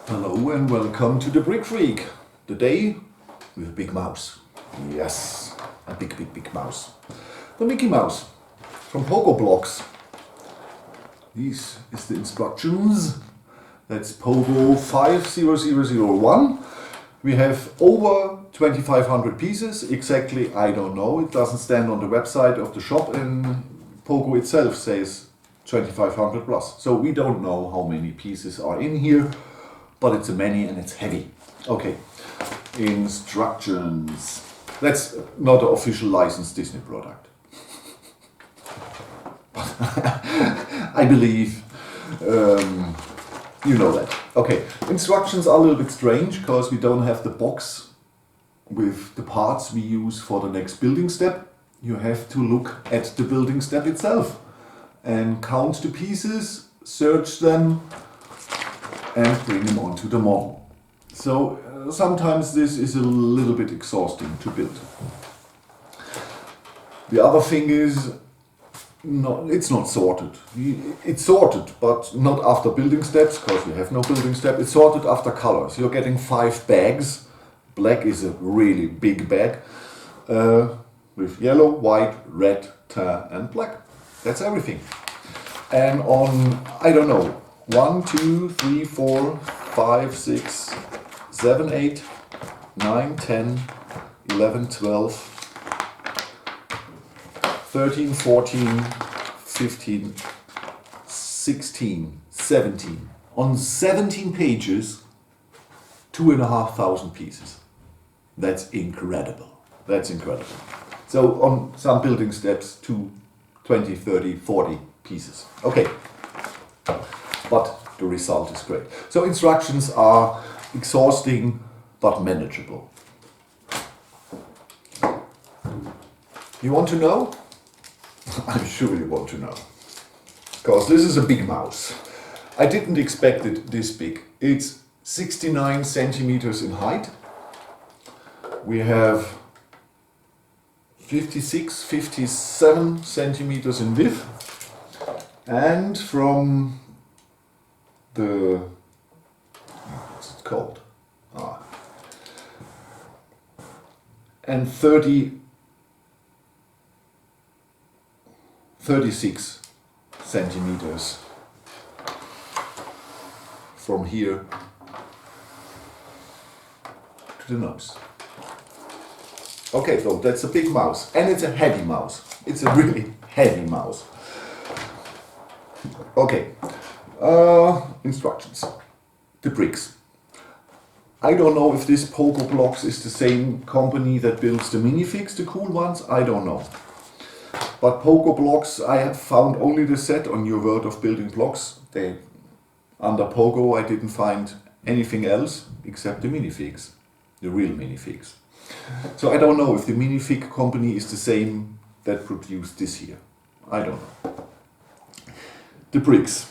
Hello and welcome to the Brick Freak. Today with a big mouse. Yes, a big mouse. The Mickey Mouse from Pogo blocks. This is the instructions. That's Pogo 50001. We have over 2500 pieces. Exactly, I don't know. It doesn't stand on the website of the shop, and Pogo itself says 2500 plus. So we don't know how many pieces are in here. But it's a many and it's heavy. Okay, instructions. That's not an official licensed Disney product. I believe you know that. Okay, instructions are a little bit strange because we don't have the box with the parts we use for the next building step. You have to look at the building step itself and count the pieces, search them, and bring them onto the model. So sometimes this is a little bit exhausting to build. The other thing is, it's not sorted. It's sorted, but not after building steps, because we have no building step. It's sorted after colors. You're getting 5 bags. Black is a really big bag, with yellow, white, red, tan, and black. That's everything. And on, I don't know, 1, 2, 3, 4, 5, 6, 7, 8, 9, 10, 11, 12, 13, 14, 15, 16, 17. On 17 pages, 2,500 pieces. That's incredible. That's incredible. So on some building steps, 20, 30, 40 pieces. Okay. But the result is great. So instructions are exhausting but manageable. You want to know? I'm sure you want to know. Because this is a big mouse. I didn't expect it this big. It's 69 centimeters in height. We have 56, 57 centimeters in width. And from what's it called? And 36 centimeters from here to the nose. Okay, so that's a big mouse, and it's a heavy mouse. It's a really heavy mouse. Okay. Instructions. The bricks. I don't know if this Pogo blocks is the same company that builds the minifix, the cool ones. I don't know. But Pogo blocks, I have found only the set on Your World of Building Blocks. Under Pogo, I didn't find anything else except the minifix, the real minifix. So I don't know if the minifig company is the same that produced this here. I don't know. The bricks.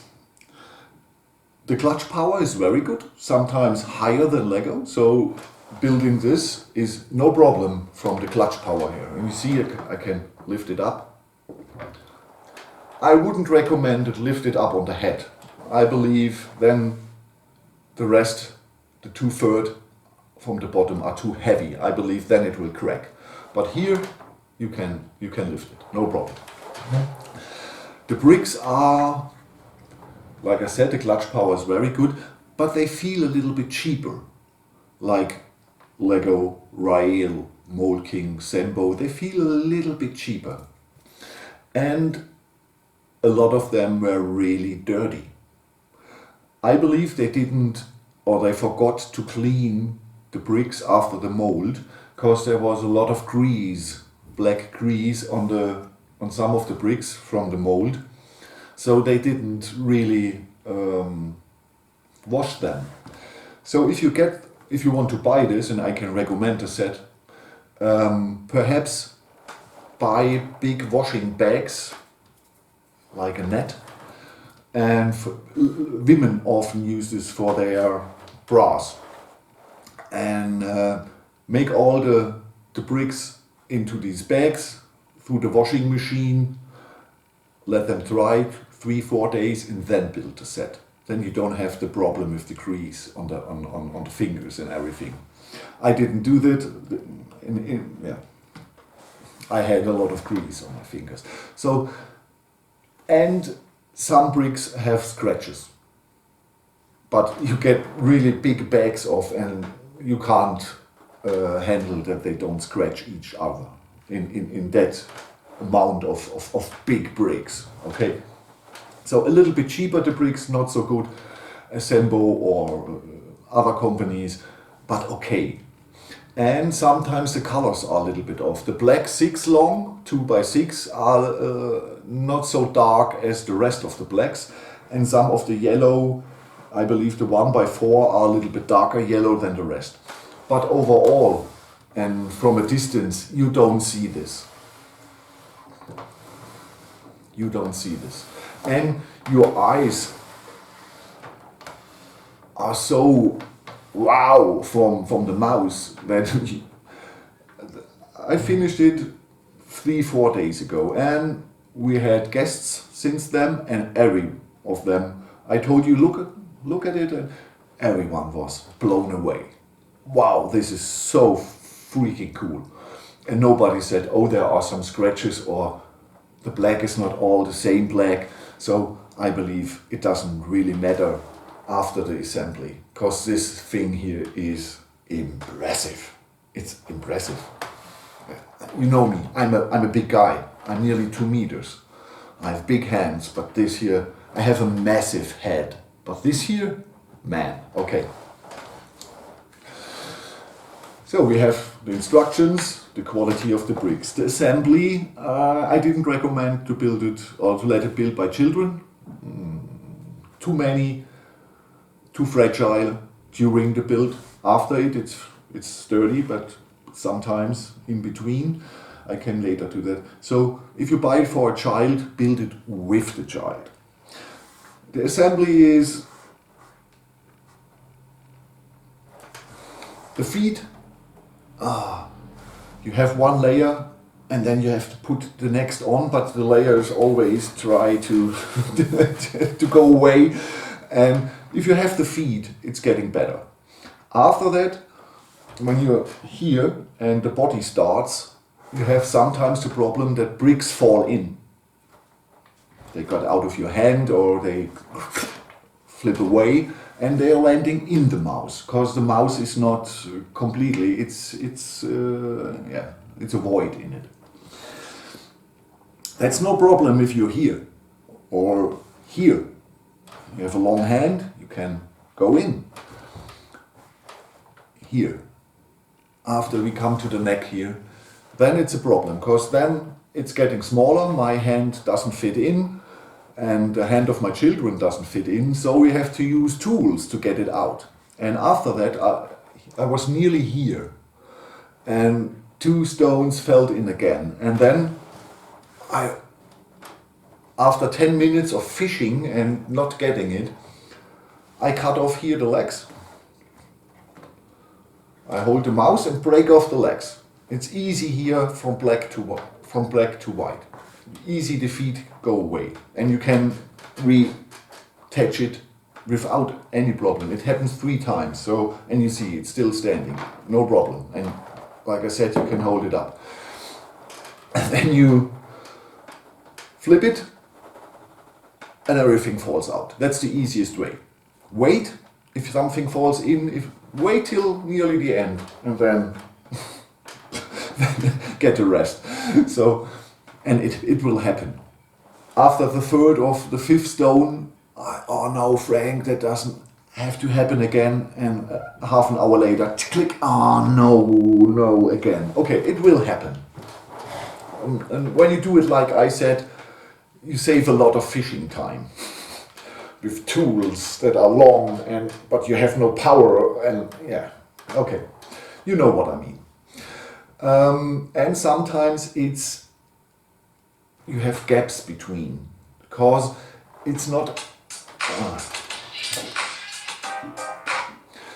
The clutch power is very good, sometimes higher than Lego, so building this is no problem from the clutch power here. And you see I can lift it up. I wouldn't recommend it lifted up on the head. I believe then the rest, the 2/3 from the bottom are too heavy. I believe then it will crack. But here you can lift it, no problem. The bricks are, like I said, the clutch power is very good, but they feel a little bit cheaper. Like Lego, Rail, Mole King, Sembo, they feel a little bit cheaper. And a lot of them were really dirty. I believe they didn't, or they forgot to clean the bricks after the mold, because there was a lot of grease, black grease on some of the bricks from the mold. So they didn't really wash them. So if you want to buy this, and I can recommend a set, perhaps buy big washing bags, like a net. And women often use this for their bras. And make all the bricks into these bags through the washing machine, let them dry 3-4 days, and then build the set. then you don't have the problem with the grease on the fingers and everything. I didn't do that. Yeah. I had a lot of grease on my fingers. So, and some bricks have scratches, but you get really big bags of, and you can't handle that they don't scratch each other in that amount of big bricks. Okay, so a little bit cheaper the bricks, not so good as Sembo or other companies, but okay. And sometimes the colors are a little bit off. The black 6 long 2x6 are not so dark as the rest of the blacks, and some of the yellow, I believe the 1x4 are a little bit darker yellow than the rest. But overall, and from a distance, you don't see this. You don't see this. And your eyes are so wow from the mouse that I finished it 3-4 days ago, and we had guests since then, and every of them, I told you, look at it, and everyone was blown away. Wow, this is so freaking cool. And nobody said, oh, there are some scratches, or the black is not all the same black. So I believe it doesn't really matter after the assembly, because this thing here is impressive. It's impressive. You know me, I'm a big guy. I'm nearly 2 meters. I have big hands, but this here, I have a massive head. But this here, man, okay. So we have the instructions, the quality of the bricks. The assembly, I didn't recommend to build it or to let it build by children. Too many, too fragile during the build. After it's sturdy, but sometimes in between. I can later do that. So if you buy it for a child, build it with the child. The assembly is the feet. You have one layer and then you have to put the next on, but the layers always try to to go away. And if you have the feet, it's getting better. After that, when you're here and the body starts, you have sometimes the problem that bricks fall in. They got out of your hand or they flip away, and they are landing in the mouse, because the mouse is not completely, it's a void in it. That's no problem if you're here or here. You have a long hand, you can go in. Here. After we come to the neck here, then it's a problem, because then it's getting smaller, my hand doesn't fit in, and the hand of my children doesn't fit in, so we have to use tools to get it out. And after that, I was nearly here, and 2 stones fell in again. And then, after 10 minutes of fishing and not getting it, I cut off here the legs. I hold the mouse and break off the legs. It's easy here from black to white. Easy, the feet go away, and you can reattach it without any problem. It happens 3 times, so, and you see it's still standing, no problem. And like I said, you can hold it up. And then you flip it, and everything falls out. That's the easiest way. Wait, if something falls in, wait till nearly the end, and then get the rest. So, and it will happen. After the 3rd or the 5th stone, oh no, Frank, that doesn't have to happen again. And half an hour later, click, oh no, again. Okay, it will happen. And when you do it like I said, you save a lot of fishing time. With tools that are long, but you have no power, and yeah, okay, you know what I mean. And sometimes you have gaps between, because it's not,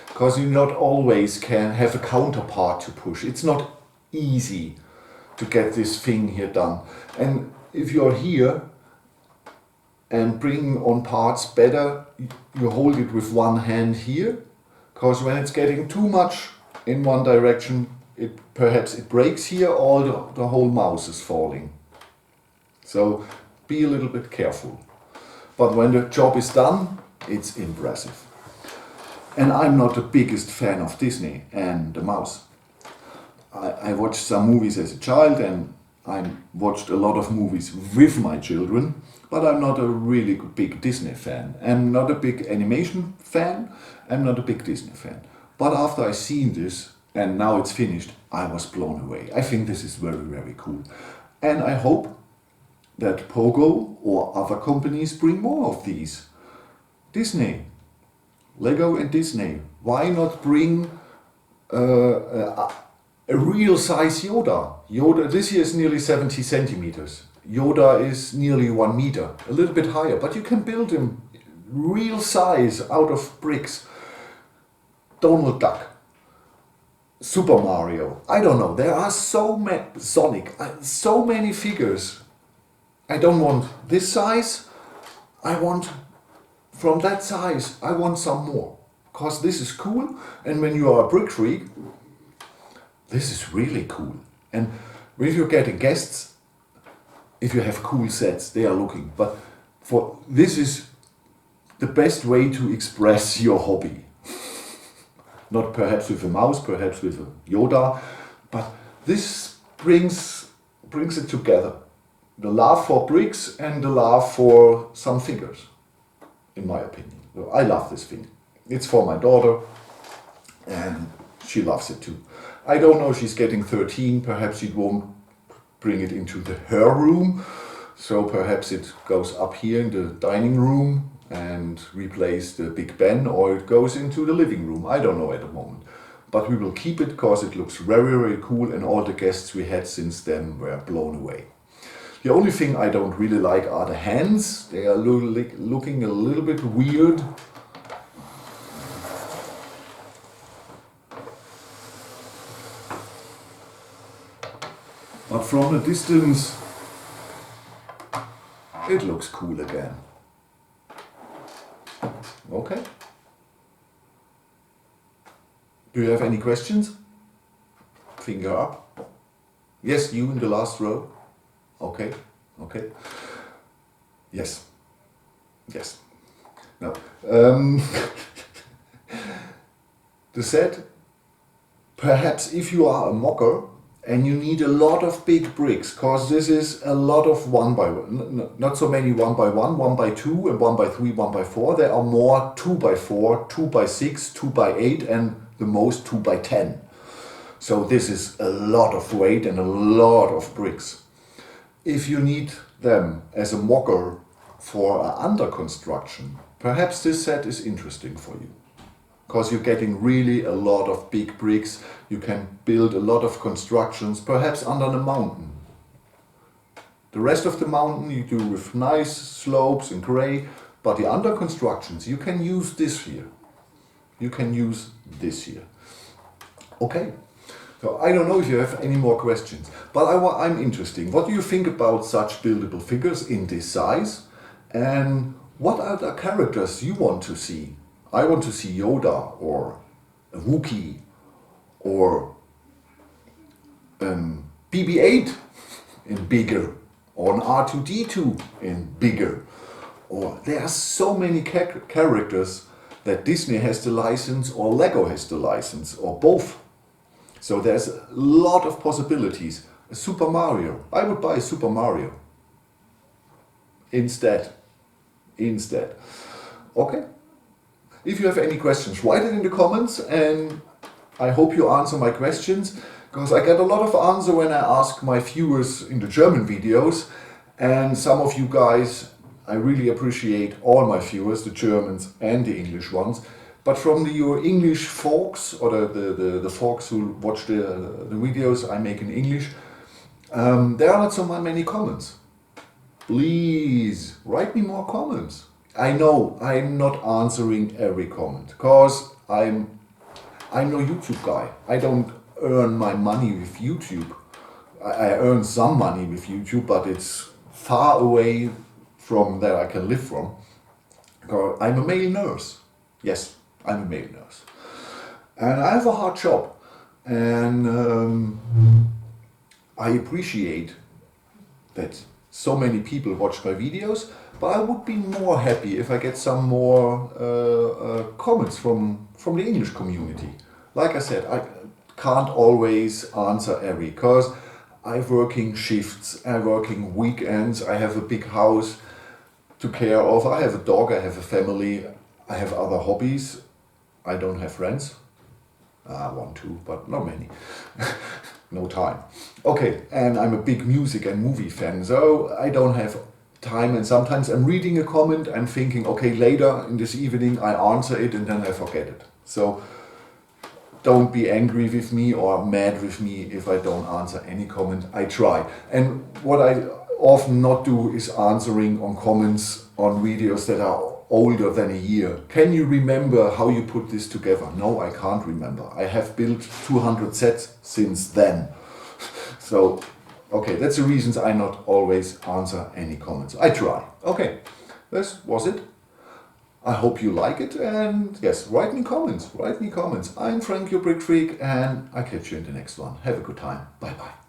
because you not always can have a counterpart to push. It's not easy to get this thing here done. And if you're here, and bringing on parts better, you hold it with one hand here, because when it's getting too much in one direction, perhaps it breaks here or the whole mouse is falling. So be a little bit careful. But when the job is done, it's impressive. And I'm not the biggest fan of Disney and the mouse. I watched some movies as a child, and I watched a lot of movies with my children, but I'm not a really big Disney fan. I'm not a big animation fan, I'm not a big Disney fan. But after I seen this, and now it's finished, I was blown away. I think this is very, very cool. And I hope that Pogo or other companies bring more of these. Disney, Lego and Disney, why not bring a real size Yoda? Yoda, this here is nearly 70 centimeters. Yoda is nearly 1 meter, a little bit higher, but you can build him real size out of bricks. Donald Duck, Super Mario, I don't know, there are so many, Sonic, so many figures. I don't want this size, I want from that size, I want some more. Because this is cool, and when you are a brick freak, this is really cool. And if you're getting guests, if you have cool sets, they are looking. But this is the best way to express your hobby. Not perhaps with a mouse, perhaps with a Yoda, but this brings it together. The love for bricks and the love for some figures, in my opinion. So I love this thing. It's for my daughter, and she loves it too. I don't know, she's getting 13, perhaps she won't bring it into her room, so perhaps it goes up here in the dining room and replace the Big Ben, or it goes into the living room. I don't know at the moment. But we will keep it because it looks very, very cool, and all the guests we had since then were blown away. The only thing I don't really like are the hands. They are looking a little bit weird. But from a distance, it looks cool again. Okay. Do you have any questions? Finger up. Yes, you in the last row. Okay, okay. Yes, yes. Now, the set, perhaps if you are a mocker and you need a lot of big bricks, because this is a lot of 1 by 1, not so many 1 by 1, 1 by 2 and 1 by 3, 1 by 4. There are more 2 by 4, 2 by 6, 2 by 8 and the most 2 by 10. So this is a lot of weight and a lot of bricks. If you need them as a mocker for under construction, perhaps this set is interesting for you. Because you're getting really a lot of big bricks, you can build a lot of constructions, perhaps under the mountain. The rest of the mountain you do with nice slopes and grey, but the under constructions, you can use this here. You can use this here. Okay, so I don't know if you have any more questions, but I'm interested. What do you think about such buildable figures in this size? And what other characters you want to see? I want to see Yoda or a Wookiee or BB-8 in bigger, or an R2-D2 in bigger. Or there are so many characters that Disney has the license or Lego has the license or both. So there's a lot of possibilities. A Super Mario. I would buy a Super Mario instead. Okay. If you have any questions, write it in the comments, and I hope you answer my questions, because I get a lot of answer when I ask my viewers in the German videos, and some of you guys, I really appreciate all my viewers, the Germans and the English ones, but from your English folks, or the folks who watch the videos I make in English, there are not so many comments. Please, write me more comments. I know I'm not answering every comment, because I'm no YouTube guy. I don't earn my money with YouTube. I earn some money with YouTube, but it's far away from that I can live from. I'm a male nurse. Yes, I'm a male nurse. And I have a hard job. And I appreciate that so many people watch my videos, but I would be more happy if I get some more comments from the English community. Like I said, I can't always answer every, because I'm working shifts, I'm working weekends, I have a big house to care of, I have a dog, I have a family, I have other hobbies, I don't have friends. One, two, but not many. No time. Okay, and I'm a big music and movie fan, so I don't have time, and sometimes I'm reading a comment, I'm thinking, okay, later in this evening I answer it and then I forget it. So don't be angry with me or mad with me if I don't answer any comment. I try. And what I often not do is answering on comments on videos that are older than a year. Can you remember how you put this together? No, I can't remember. I have built 200 sets since then. So, okay, that's the reasons I not always answer any comments. I try. Okay, this was it. I hope you like it, and yes, write me comments. I'm Frank, your Brick Freak, and I catch you in the next one. Have a good time. Bye bye.